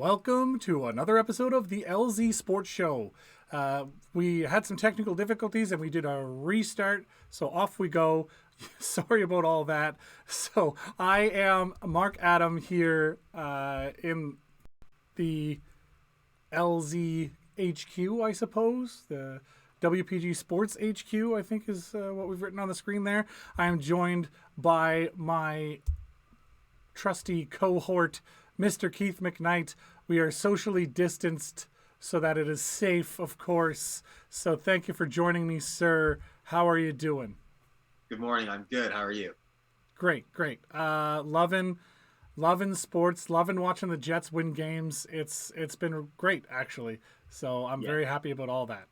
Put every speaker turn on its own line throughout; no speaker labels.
welcome to another episode of the LZ Sports Show. We had some technical difficulties and we did a restart, so off we go. Sorry about all that. So I am Mark Adam here in the LZ HQ, I suppose. The WPG Sports HQ, I think is what we've written on the screen there. I am joined by my trusty cohort, Mr. Keith McKnight. We are socially distanced so that it is safe, of course. So thank you for joining me, sir. How are you doing?
Good morning. I'm good. How are you?
Great. Loving sports, loving watching the Jets win games. It's been great, actually. So I'm very happy about all that.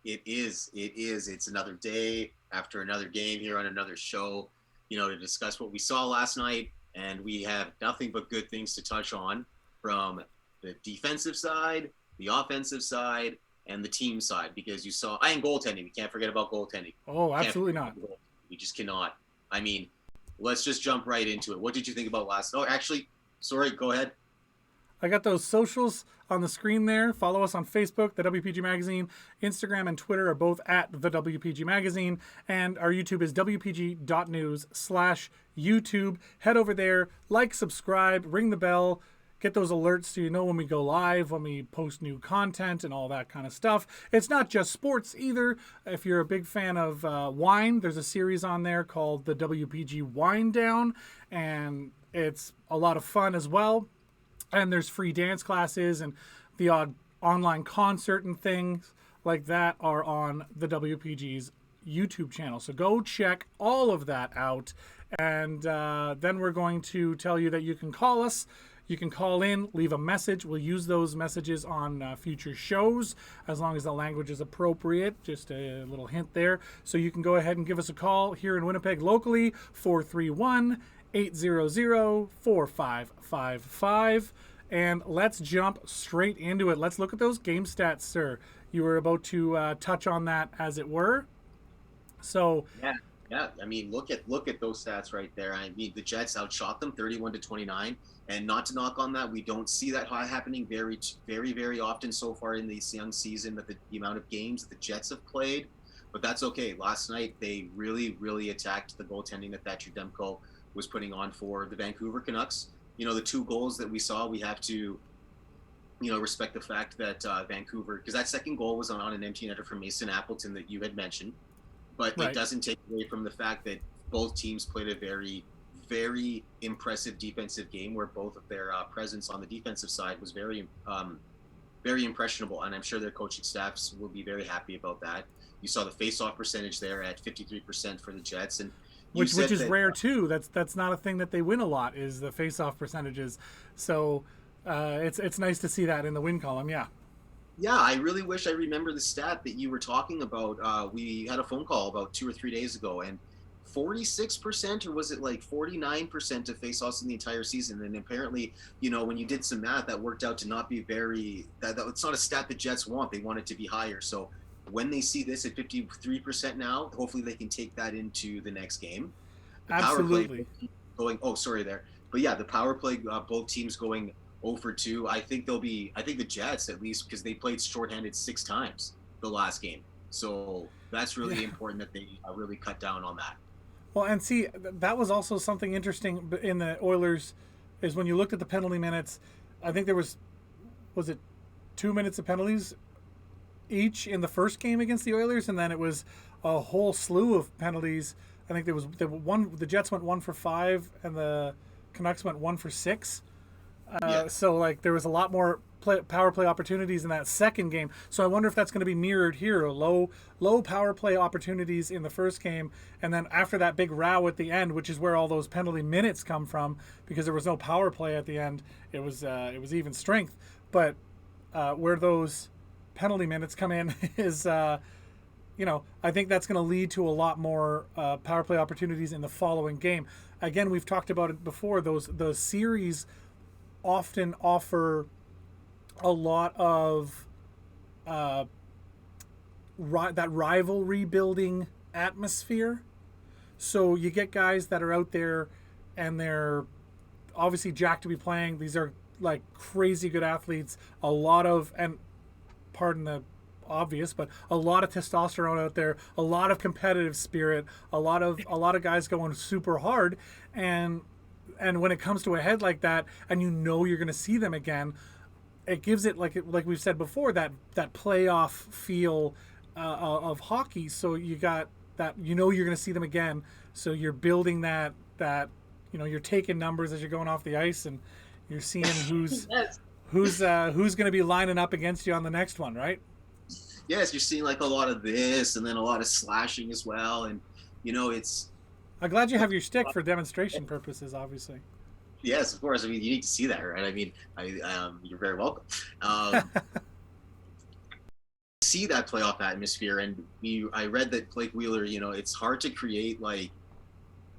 It is. It's another day after another game here on another show, to discuss what we saw last night. And we have nothing but good things to touch on from the defensive side, the offensive side, and the team side, because you saw, and goaltending. We can't forget about goaltending.
Oh, absolutely not.
We just cannot. I mean, let's just jump right into it. What did you think about last? Oh, actually, sorry, go ahead.
I got those socials on the screen there. Follow us on Facebook, the WPG Magazine. Instagram and Twitter are both at the WPG Magazine. And our YouTube is wpg.news/YouTube. Head over there, like, subscribe, ring the bell, get those alerts so you know when we go live, when we post new content and all that kind of stuff. It's not just sports either. If you're a big fan of wine, there's a series on there called the WPG Wine Down. And it's a lot of fun as well. And there's free dance classes, and the odd online concert and things like that are on the WPG's YouTube channel. So go check all of that out. And then we're going to tell you that you can call us. You can call in, leave a message. We'll use those messages on future shows as long as the language is appropriate. Just a little hint there. So you can go ahead and give us a call here in Winnipeg locally, 431-800-4555. And let's jump straight into it. Let's look at those game stats, sir. You were about to touch on that, as it were. So
yeah. I mean, look at those stats right there. I mean, the Jets outshot them 31-29, and not to knock on that, we don't see that happening very, very, very often so far in this young season. That the amount of games that the Jets have played, but that's okay. Last night they really, really attacked the goaltending that Thatcher Demko was putting on for the Vancouver Canucks. The two goals that we saw, we have to, respect the fact that Vancouver, because that second goal was on an empty netter from Mason Appleton that you had mentioned, but It doesn't take away from the fact that both teams played a very, very impressive defensive game where both of their presence on the defensive side was very, very impressionable, and I'm sure their coaching staffs will be very happy about that. You saw the face-off percentage there at 53% for the Jets, and
which is rare too. That's not a thing that they win a lot, is the face-off percentages. So it's nice to see that in the win column. Yeah,
I really wish I remember the stat that you were talking about. We had a phone call about 2 or 3 days ago, and 46%, or was it like 49% of face-offs in the entire season? And apparently, when you did some math, that worked out to not be it's not a stat the Jets want. They want it to be higher. So when they see this at 53% now, hopefully they can take that into the next game.
Absolutely.
The power play, both teams going 0 for 2. I think the Jets, at least, because they played shorthanded 6 times the last game. So that's really important that they really cut down on that.
Well, and see, that was also something interesting in the Oilers, is when you looked at the penalty minutes, I think there was it 2 minutes of penalties each in the first game against the Oilers, and then it was a whole slew of penalties. I think the Jets went 1 for 5 and the Canucks went 1 for 6. So there was a lot more power play opportunities in that second game. So I wonder if that's going to be mirrored here. Low power play opportunities in the first game, and then after that big row at the end, which is where all those penalty minutes come from, because there was no power play at the end. It was even strength, but where those penalty minutes come in is I think that's going to lead to a lot more power play opportunities in the following game. Again, we've talked about it before. Those series often offer a lot of that rivalry building atmosphere. So you get guys that are out there and they're obviously jacked to be playing. These are like crazy good athletes, a lot of, and pardon the obvious, but a lot of testosterone out there, a lot of competitive spirit, a lot of guys going super hard, and when it comes to a head like that, and you know you're going to see them again, it gives it like we've said before, that playoff feel of hockey. So you got that, you know you're going to see them again. So you're building that you're taking numbers as you're going off the ice, and you're seeing
Yes.
who's going to be lining up against you on the next one, right?
Yes, you're seeing like a lot of this, and then a lot of slashing as well, and it's
I'm glad you have your stick for demonstration purposes, obviously.
yes, of course. I mean, you need to see that, right? I mean, you're very welcome. See that playoff atmosphere, and I read that Blake Wheeler, it's hard to create like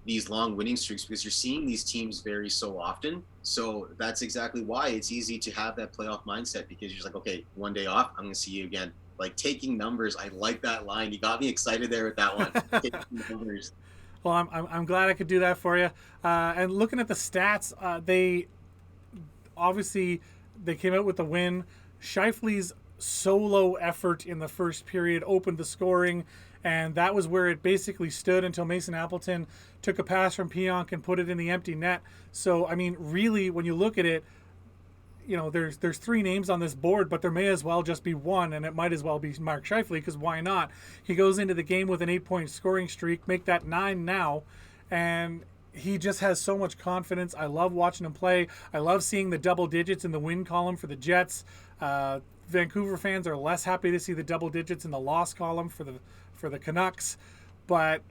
these long winning streaks because you're seeing these teams vary so often. So that's exactly why it's easy to have that playoff mindset, because you're just like, okay, one day off, I'm going to see you again. Like taking numbers. I like that line. You got me excited there with that one. Taking numbers.
Well, I'm glad I could do that for you. And looking at the stats, they obviously they came out with the win. Shifley's solo effort in the first period opened the scoring, and that was where it basically stood until Mason Appleton took a pass from Pionk and put it in the empty net. So, I mean, really, when you look at it, there's three names on this board, but there may as well just be one, and it might as well be Mark Scheifele, because why not? He goes into the game with an 8-point scoring streak, make that 9 now, and he just has so much confidence. I love watching him play. I love seeing the double digits in the win column for the Jets. Vancouver fans are less happy to see the double digits in the loss column for the Canucks, but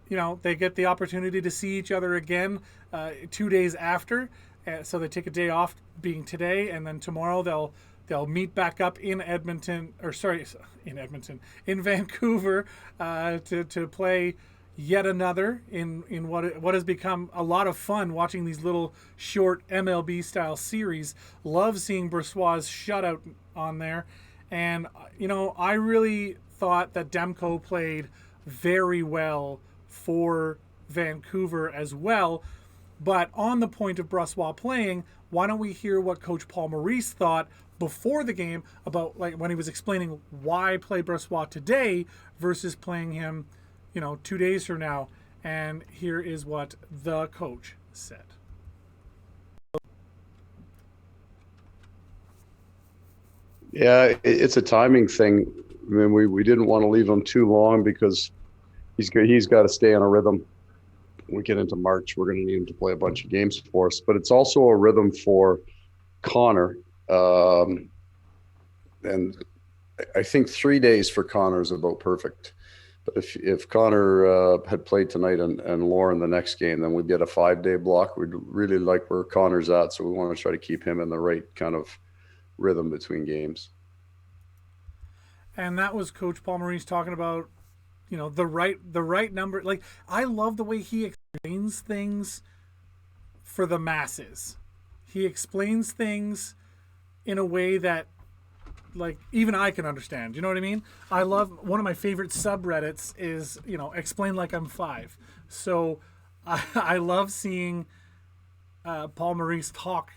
they get the opportunity to see each other again 2 days after. So they take a day off, being today, and then tomorrow they'll meet back up in Vancouver to play yet another in what has become a lot of fun, watching these little short MLB style series. Love seeing Brossois' shutout on there, and I really thought that Demko played very well for Vancouver as well. But on the point of Brossois playing, why don't we hear what Coach Paul Maurice thought before the game about, like, when he was explaining why play Brossois today versus playing him, 2 days from now. And here is what the coach said.
Yeah, it's a timing thing. I mean, we didn't want to leave him too long because he's got to stay on a rhythm. When we get into March, we're going to need him to play a bunch of games for us. But it's also a rhythm for Connor. And I think 3 days for Connor is about perfect. But if Connor had played tonight and Lauren the next game, then we'd get a 5-day block. We'd really like where Connor's at, so we want to try to keep him in the right kind of rhythm between games.
And that was Coach Paul Maurice talking about, the right number. Like, I love the way he explains things for the masses. He explains things in a way that, like, even I can understand. You know what I mean? I love, one of my favorite subreddits is, explain like I'm 5. So I love seeing Paul Maurice talk.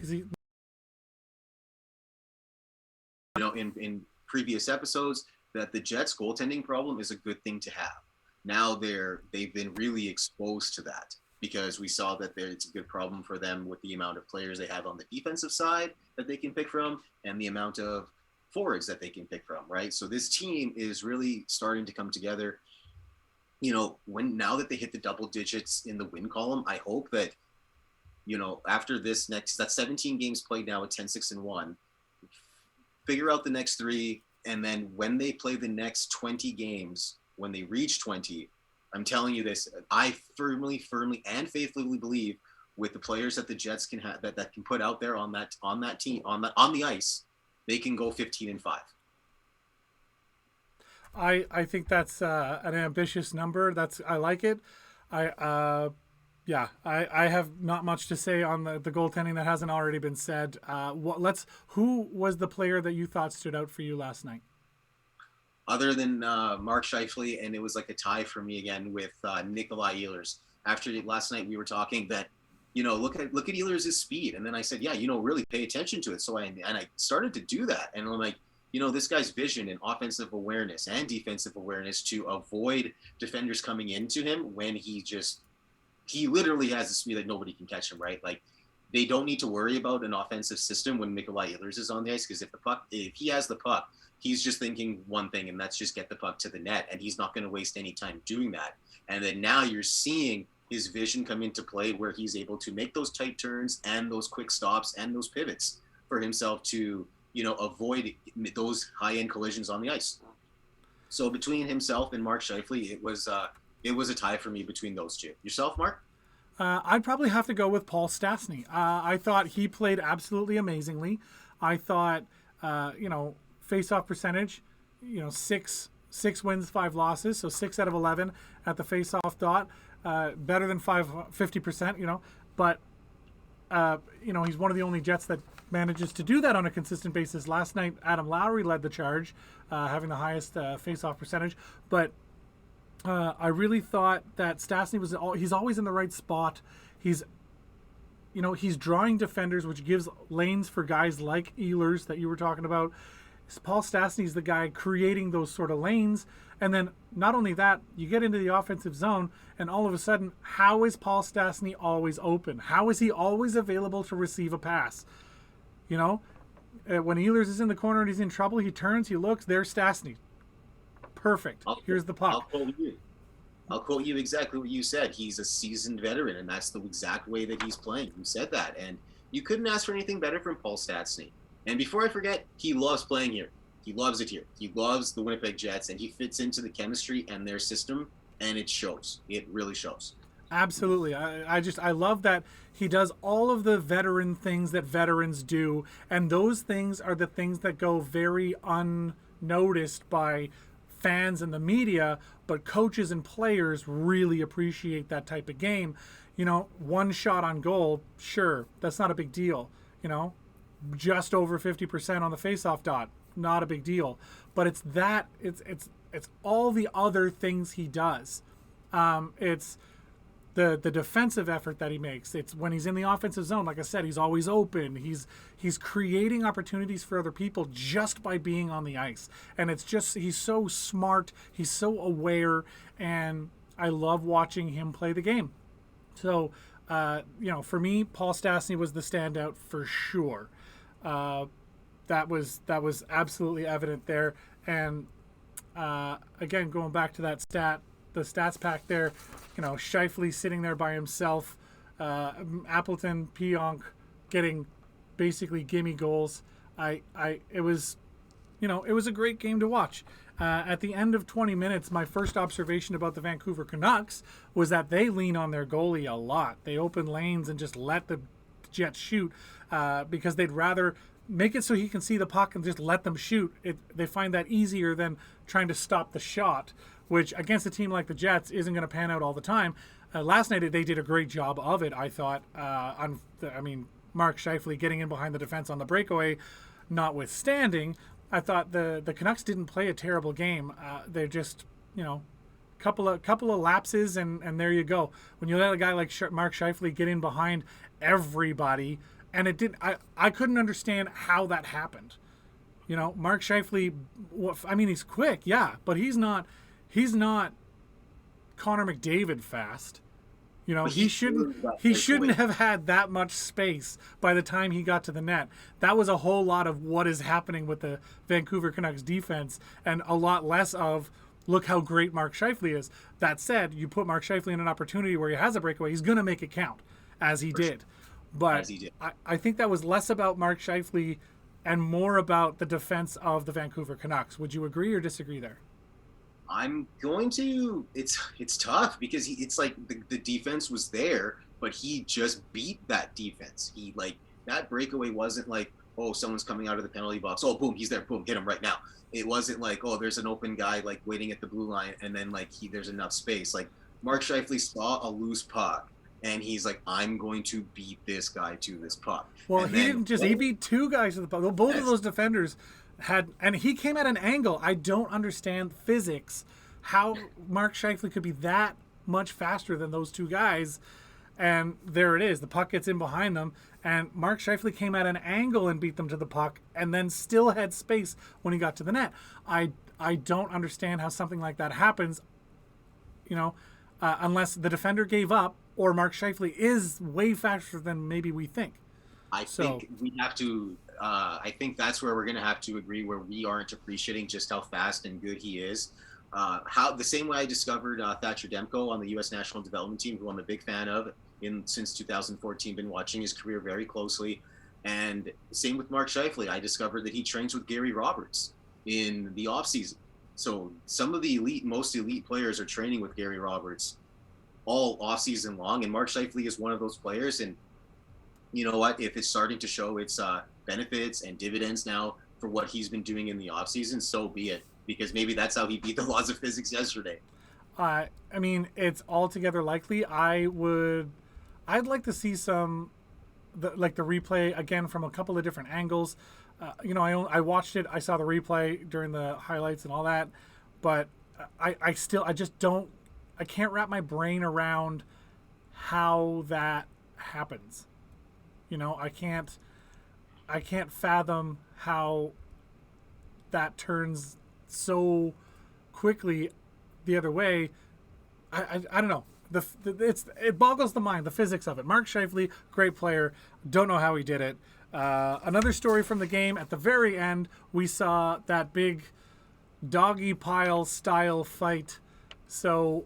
In previous episodes, that the Jets goaltending problem is a good thing to have. Now they've been really exposed to that, because we saw that it's a good problem for them with the amount of players they have on the defensive side that they can pick from, and the amount of forwards that they can pick from, right? So this team is really starting to come together. Now that they hit the double digits in the win column, I hope that, after that's 17 games played now at 10-6-1, figure out the next 3, and then when they play the next 20 games, when they reach 20, I'm telling you this, I firmly and faithfully believe, with the players that the Jets can have, that can put out there on that team, on the ice, they can go 15-5.
I think that's an ambitious number. I like it. I have not much to say on the goaltending that hasn't already been said. Who was the player that you thought stood out for you last night?
Other than Mark Scheifele, and it was like a tie for me again with Nikolai Ehlers. After last night, we were talking that look at Ehlers' speed. And then I said, yeah, really pay attention to it. So I started to do that. And I'm like, this guy's vision and offensive awareness and defensive awareness to avoid defenders coming into him when he literally has a speed that nobody can catch him, right? Like, they don't need to worry about an offensive system when Nikolai Ehlers is on the ice, because if he has the puck, he's just thinking one thing, and that's just get the puck to the net, and he's not going to waste any time doing that. And then now you're seeing his vision come into play, where he's able to make those tight turns and those quick stops and those pivots for himself to avoid those high-end collisions on the ice. So between himself and Mark Scheifele, it was a tie for me between those two. Yourself, Mark?
I'd probably have to go with Paul Stasny. I thought he played absolutely amazingly. I thought, face-off percentage, 6 wins, 5 losses, so 6 out of 11 at the face-off dot, better than 50%, but he's one of the only Jets that manages to do that on a consistent basis. Last night, Adam Lowry led the charge, having the highest face-off percentage, but I really thought that Stasny he's always in the right spot. He's drawing defenders, which gives lanes for guys like Ehlers that you were talking about. Paul Stastny's the guy creating those sort of lanes. And then not only that, you get into the offensive zone, and all of a sudden, how is Paul Stasny always open? How is he always available to receive a pass? When Ehlers is in the corner and he's in trouble, he turns, he looks, there's Stasny. Perfect. Here's the puck.
I'll quote you exactly what you said. He's a seasoned veteran, and that's the exact way that he's playing. You said that, and you couldn't ask for anything better from Paul Stasny. And before I forget, he loves playing here. He loves it here. He loves the Winnipeg Jets, and he fits into the chemistry and their system, and it shows. It really shows.
Absolutely. I love that he does all of the veteran things that veterans do, and those things are the things that go very unnoticed by fans and the media, but coaches and players really appreciate that type of game. One shot on goal, sure, that's not a big deal. Just over 50% on the faceoff dot, not a big deal. But it's all the other things he does. It's the defensive effort that he makes. It's when he's in the offensive zone, like I said, he's always open. He's creating opportunities for other people just by being on the ice. And he's so smart, he's so aware, and I love watching him play the game. So, for me, Paul Stasny was the standout for sure. That was absolutely evident there. And again, going back to that the stats pack there, Scheifele sitting there by himself, Appleton, Pionk getting basically gimme goals. It was a great game to watch. At the end of 20 minutes, my first observation about the Vancouver Canucks was that they lean on their goalie a lot. They open lanes and just let the Jets shoot because they'd rather make it so he can see the puck and just let them shoot. They find that easier than trying to stop the shot, which against a team like the Jets isn't going to pan out all the time. Last night they did a great job of it, I thought. Mark Scheifele getting in behind the defense on the breakaway, notwithstanding, I thought the Canucks didn't play a terrible game. They're just, couple of lapses and there you go. When you let a guy like Mark Scheifele get in behind everybody, and it didn't. I couldn't understand how that happened. Mark Scheifele. He's quick, yeah, but he's not Connor McDavid fast. He shouldn't have had that much space by the time he got to the net. That was a whole lot of what is happening with the Vancouver Canucks defense, and a lot less of look how great Mark Scheifele is. That said, you put Mark Scheifele in an opportunity where he has a breakaway, he's going to make it count, as he did. But I think that was less about Mark Scheifele and more about the defense of the Vancouver Canucks. Would you agree or disagree there?
I'm going to. It's tough because it's like the defense was there, but he just beat that defense. That breakaway wasn't like, oh, someone's coming out of the penalty box. Oh, boom, he's there. Boom, hit him right now. It wasn't like, oh, there's an open guy waiting at the blue line, and then there's enough space. Mark Scheifele saw a loose puck, and he's like, I'm going to beat this guy to this puck.
Well, he beat two guys to the puck. Both of those defenders and he came at an angle. I don't understand physics, how Mark Scheifele could be that much faster than those two guys. And there it is. The puck gets in behind them, and Mark Scheifele came at an angle and beat them to the puck, and then still had space when he got to the net. I don't understand how something like that happens, unless the defender gave up or Mark Scheifele is way faster than maybe we think.
I think we have to. I think that's where we're going to have to agree, where we aren't appreciating just how fast and good he is. How the same way I discovered Thatcher Demko on the U.S. national development team, who I'm a big fan of since 2014, been watching his career very closely, and same with Mark Scheifele. I discovered that he trains with Gary Roberts in the off season. So some of the most elite players are training with Gary Roberts all off season long, and Mark Scheifele is one of those players. And you know what? If it's starting to show its benefits and dividends now for what he's been doing in the off season, so be it. Because maybe that's how he beat the laws of physics yesterday.
I mean, it's altogether likely. I'd like to see the replay again from a couple of different angles. I watched it. I saw the replay during the highlights and all that, but I can't wrap my brain around how that happens. I can't fathom how that turns so quickly the other way. I don't know. It boggles the mind, the physics of it. Mark Scheifele, great player. Don't know how he did it. Another story from the game, at the very end, we saw that big doggy pile style fight. So,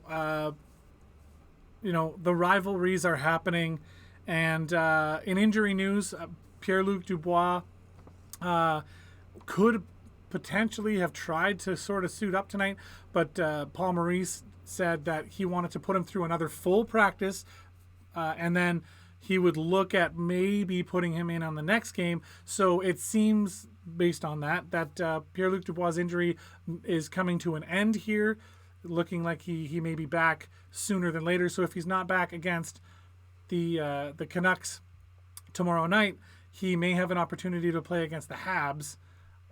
the rivalries are happening. And in injury news, Pierre-Luc Dubois could potentially have tried to sort of suit up tonight, but Paul Maurice said that he wanted to put him through another full practice, and then he would look at maybe putting him in on the next game. So it seems, based on that Pierre-Luc Dubois' injury is coming to an end here, looking like he may be back sooner than later. So if he's not back against the Canucks tomorrow night, he may have an opportunity to play against the Habs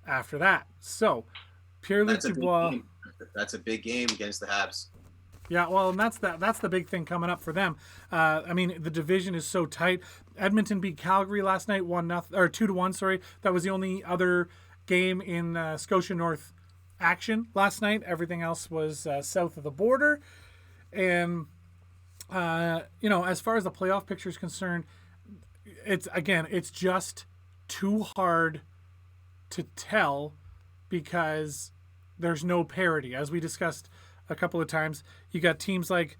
after that. So Pierre-Luc Dubois,
that's a big game against the Habs.
Yeah, well, and that's the big thing coming up for them. The division is so tight. Edmonton beat Calgary last night 2-1. Sorry, that was the only other game in Scotia North action last night. Everything else was south of the border. And as far as the playoff picture is concerned, it's just too hard to tell because there's no parity. As we discussed a couple of times, you got teams like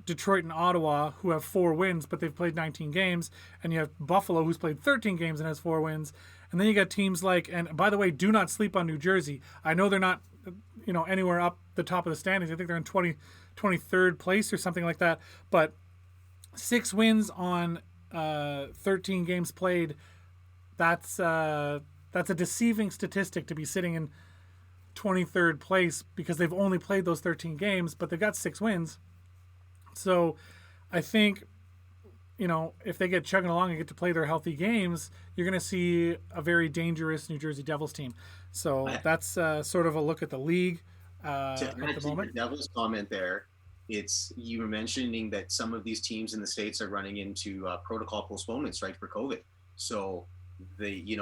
Detroit and Ottawa who have 4 wins, but they've played 19 games, and you have Buffalo who's played 13 games and has 4 wins, and then you got teams like, and by the way, do not sleep on New Jersey. I know they're not anywhere up the top of the standings. I think they're in 23rd place or something like that, but 6 wins on 13 games played. That's a deceiving statistic to be sitting in 23rd place because they've only played those 13 games, but they've got 6 wins. So I think, if they get chugging along and get to play their healthy games, you're going to see a very dangerous New Jersey Devils team. So that's sort of a look at the league at the moment.
The Devils comment there, you were mentioning that some of these teams in the States are running into protocol postponements, right, for COVID. So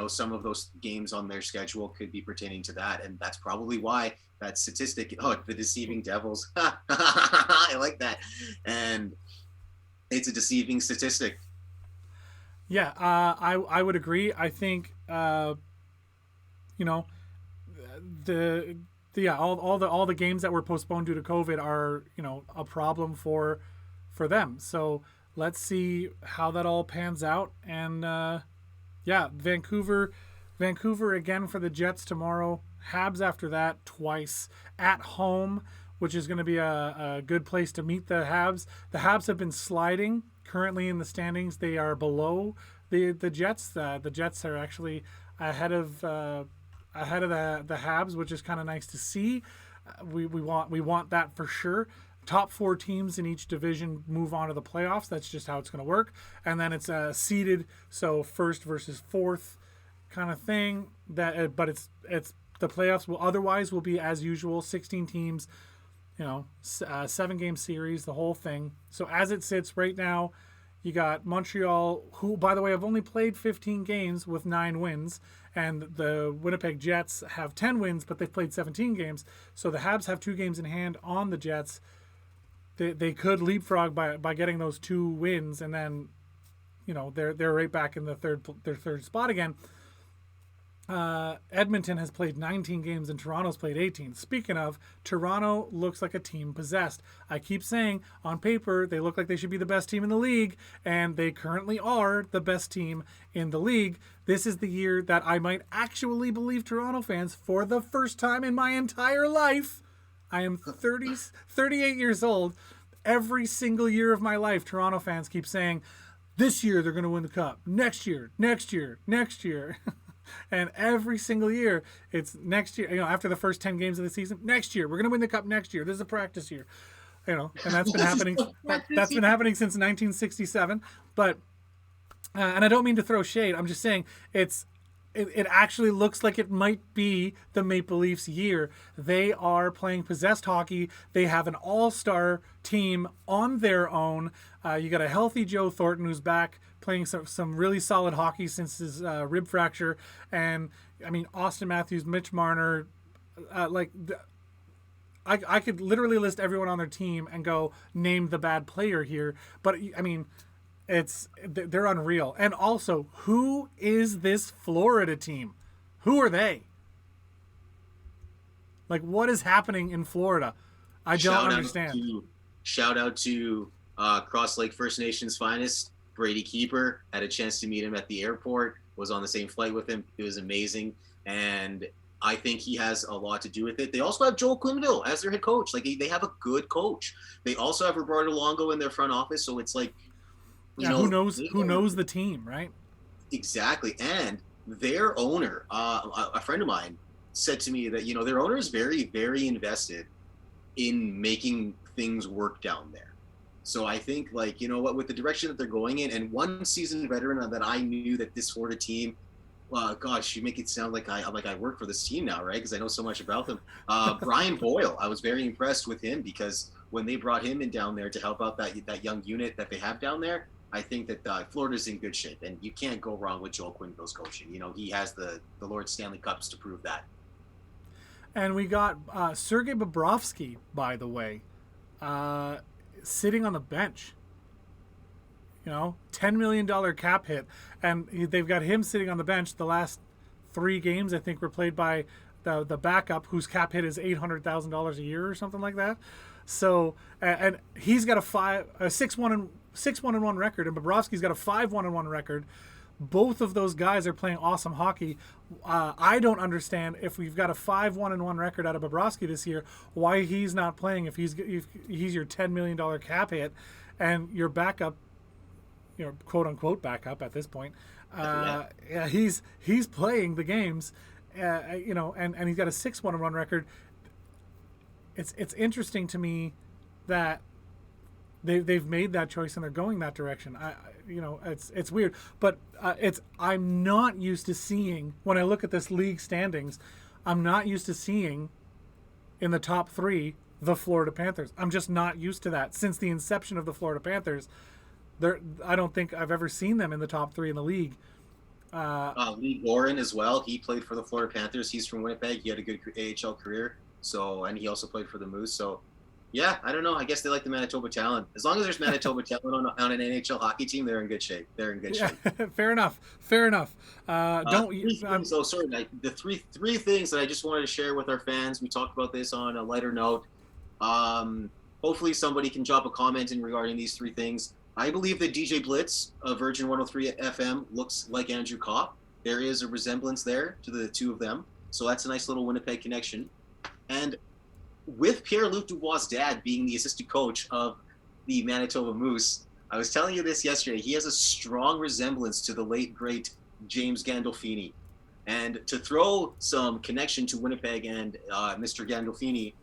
some of those games on their schedule could be pertaining to that, and that's probably why that statistic. The deceiving Devils. I like that, and it's a deceiving statistic.
Yeah, I would agree. I think all the games that were postponed due to COVID are a problem for them. So let's see how that all pans out. And Vancouver again for the Jets tomorrow. Habs after that twice at home, which is going to be a good place to meet the Habs. The Habs have been sliding currently in the standings. They are below the Jets. The Jets are actually ahead of the Habs, which is kind of nice to see. We want that for sure. Top 4 teams in each division move on to the playoffs. That's just how it's going to work. And then it's seeded, so first versus fourth kind of thing. But it's the playoffs will be as usual, 16 teams, 7-game series, the whole thing. So as it sits right now, You got Montreal, who, by the way, have only played 15 games with 9 wins, and the Winnipeg Jets have 10 wins, but they've played 17 games. So the Habs have 2 games in hand on the Jets. They could leapfrog by getting those 2 wins, and then, they're right back in their third spot again. Edmonton has played 19 games and Toronto's played 18. Speaking of, Toronto looks like a team possessed. I keep saying, on paper, they look like they should be the best team in the league, and they currently are the best team in the league. This is the year that I might actually believe Toronto fans, for the first time in my entire life. I am 38 years old. Every single year of my life, Toronto fans keep saying, this year they're going to win the cup. Next year. And every single year, it's next year, after the first 10 games of the season, next year, we're going to win the cup next year. This is a practice year, and that's been happening. That's been happening since 1967. But, and I don't mean to throw shade. I'm just saying it actually looks like it might be the Maple Leafs year. They are playing possessed hockey. They have an all-star team on their own. You got a healthy Joe Thornton who's back playing some really solid hockey since his rib fracture. And, I mean, Austin Matthews, Mitch Marner, I could literally list everyone on their team and go, name the bad player here. But, I mean, they're unreal. And also, who is this Florida team? Who are they? Like, what is happening in Florida? I don't understand.
Shout out to Cross Lake First Nations finest, Brady Keeper. Had a chance to meet him at the airport, was on the same flight with him. It was amazing. And I think he has a lot to do with it. They also have Joel Quenneville as their head coach. Like, they have a good coach. They also have Roberto Longo in their front office. So it's like,
who knows the team, right?
Exactly. And their owner, a friend of mine, said to me that, their owner is very, very invested in making things work down there. So I think, with the direction that they're going in, and one seasoned veteran that I knew that this Florida team, gosh, you make it sound like I work for this team now, right? Because I know so much about them. Brian Boyle, I was very impressed with him, because when they brought him in down there to help out that young unit that they have down there, I think that Florida's in good shape, and you can't go wrong with Joel Quenneville's coaching. He has the Lord Stanley Cups to prove that.
And we got Sergey Babrowski, by the way, sitting on the bench. $10 million cap hit, and they've got him sitting on the bench. The last 3 games, I think, were played by the backup, whose cap hit is $800,000 a year or something like that. So, and he's got a 6-1-1 record, and Bobrovsky's got a 5-1-1 record. Both of those guys are playing awesome hockey. I don't understand, if we've got a 5-1-1 record out of Bobrovsky this year, why he's not playing if he's your $10 million cap hit, and your backup, quote unquote backup at this point. Yeah, he's playing the games, and he's got a 6-1-1 record. It's interesting to me that they've made that choice and they're going that direction. It's weird, but I'm not used to seeing, when I look at this league standings, I'm not used to seeing in the top 3 the Florida Panthers. I'm just not used to that. Since the inception of the Florida Panthers, I don't think I've ever seen them in the top 3 in the league.
Lee Gorin as well. He played for the Florida Panthers. He's from Winnipeg. He had a good AHL career. And he also played for the Moose. So, yeah, I don't know. I guess they like the Manitoba talent. As long as there's Manitoba talent on an NHL hockey team, they're in good shape. Shape.
Fair enough.
The three things that I just wanted to share with our fans. We talked about this on a lighter note. Hopefully somebody can drop a comment in regarding these 3 things. I believe that DJ Blitz of Virgin 103 FM looks like Andrew Kopp. There is a resemblance there to the 2 of them. So that's a nice little Winnipeg connection. And with Pierre-Luc Dubois' dad being the assistant coach of the Manitoba Moose, I was telling you this yesterday, he has a strong resemblance to the late, great James Gandolfini. And to throw some connection to Winnipeg and Mr. Gandolfini,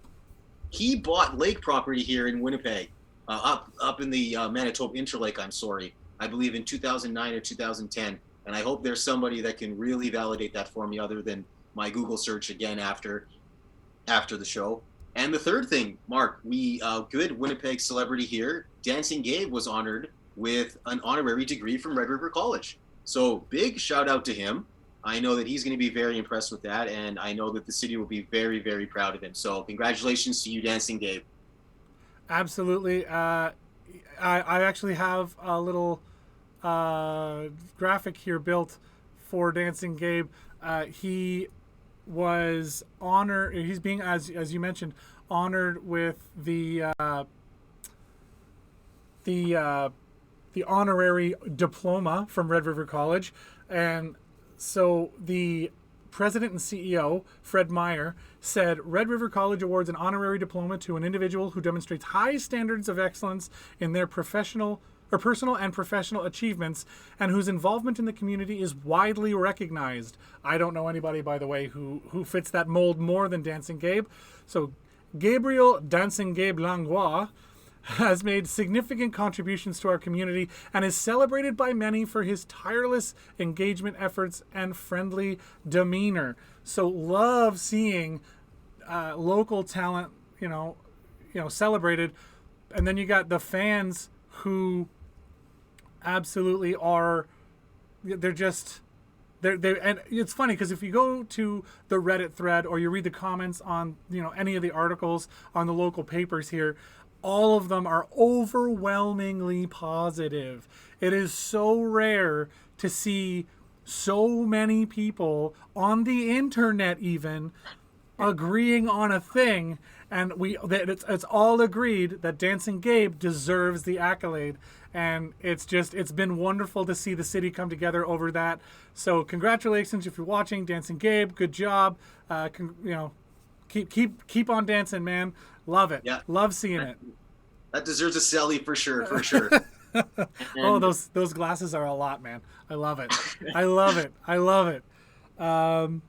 he bought lake property here in Winnipeg, up in the Manitoba Interlake, I believe in 2009 or 2010. And I hope there's somebody that can really validate that for me other than my Google search again after the show. And the third thing, Mark, we good Winnipeg celebrity here, Dancing Gabe was honored with an honorary degree from Red River College. So big shout out to him. I know that he's going to be very impressed with that, and I know that the city will be very, very proud of him. So congratulations to you, Dancing Gabe.
Absolutely. I actually have a little graphic here built for Dancing Gabe. He was honored. He's being, as you mentioned, honored with the honorary diploma from Red River College, and so the president and CEO, Fred Meyer, said Red River College awards an honorary diploma to an individual who demonstrates high standards of excellence in their personal and professional achievements and whose involvement in the community is widely recognized. I don't know anybody, by the way, who fits that mold more than Dancing Gabe. So Gabriel Dancing Gabe Langlois has made significant contributions to our community and is celebrated by many for his tireless engagement efforts and friendly demeanor. So love seeing local talent, celebrated. And then you got the fans who absolutely are, they're and it's funny because if you go to the Reddit thread or you read the comments on any of the articles on the local papers here, all of them are overwhelmingly positive. It is so rare to see so many people on the internet even agreeing on a thing, and it's all agreed that Dancing Gabe deserves the accolade, and it's been wonderful to see the city come together over that. So congratulations if you're watching, Dancing Gabe. Good job. Keep on dancing, man. Love it. Yeah. Love seeing it.
That deserves a celly for sure, for sure.
Oh, those glasses are a lot, man. I love it. I love it. I love it.
So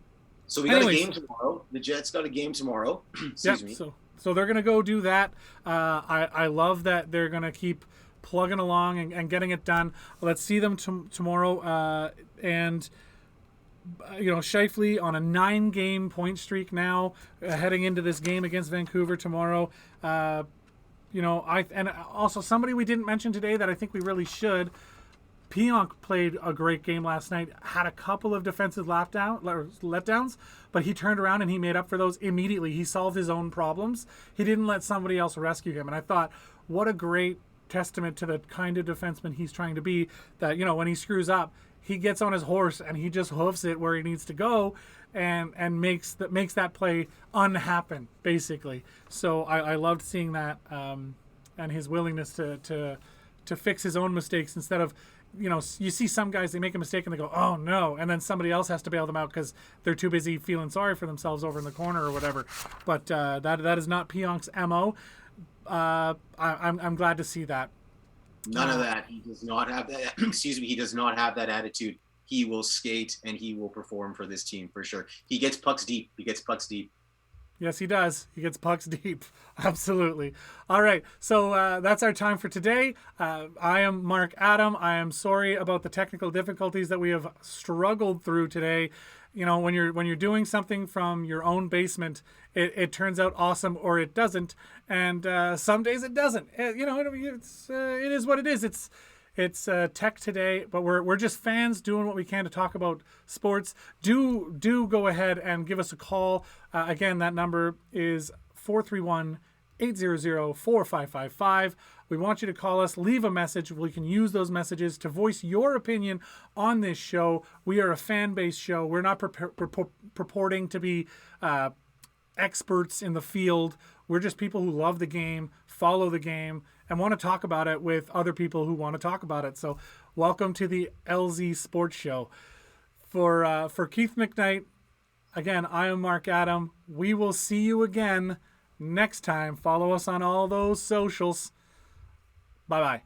we got a game tomorrow. The Jets got a game tomorrow. Excuse me.
So they're gonna go do that. I love that they're gonna keep plugging along and getting it done. Let's see them tomorrow. And Scheifele on a 9-game point streak now, heading into this game against Vancouver tomorrow. And also somebody we didn't mention today that I think we really should. Pionk played a great game last night, had a couple of defensive letdowns, but he turned around and he made up for those immediately. He solved his own problems. He didn't let somebody else rescue him. And I thought, what a great testament to the kind of defenseman he's trying to be, that, when he screws up, he gets on his horse and he just hoofs it where he needs to go and makes that play unhappen, basically. So I loved seeing that, and his willingness to fix his own mistakes instead of, you see some guys, they make a mistake and they go, oh no, and then somebody else has to bail them out because they're too busy feeling sorry for themselves over in the corner or whatever. But that is not Pionk's MO. I'm glad to see that.
None of that. He does not have that. Excuse me. He does not have that attitude. He will skate and he will perform for this team for sure. He gets pucks deep.
Yes, he does. He gets pucks deep. Absolutely. All right. So that's our time for today. I am Mark Adam. I am sorry about the technical difficulties that we have struggled through today. When you're doing something from your own basement, it turns out awesome or it doesn't. And some days it doesn't. It is what it is. It's tech today, but we're just fans doing what we can to talk about sports. Do go ahead and give us a call. Again, that number is 431-800-4555. We want you to call us, leave a message. We can use those messages to voice your opinion on this show. We are a fan-based show. We're not purporting to be experts in the field. We're just people who love the game, follow the game, and want to talk about it with other people who want to talk about it. So welcome to the LZ Sports Show. For Keith McKnight, again, I am Mark Adam. We will see you again next time. Follow us on all those socials. Bye-bye.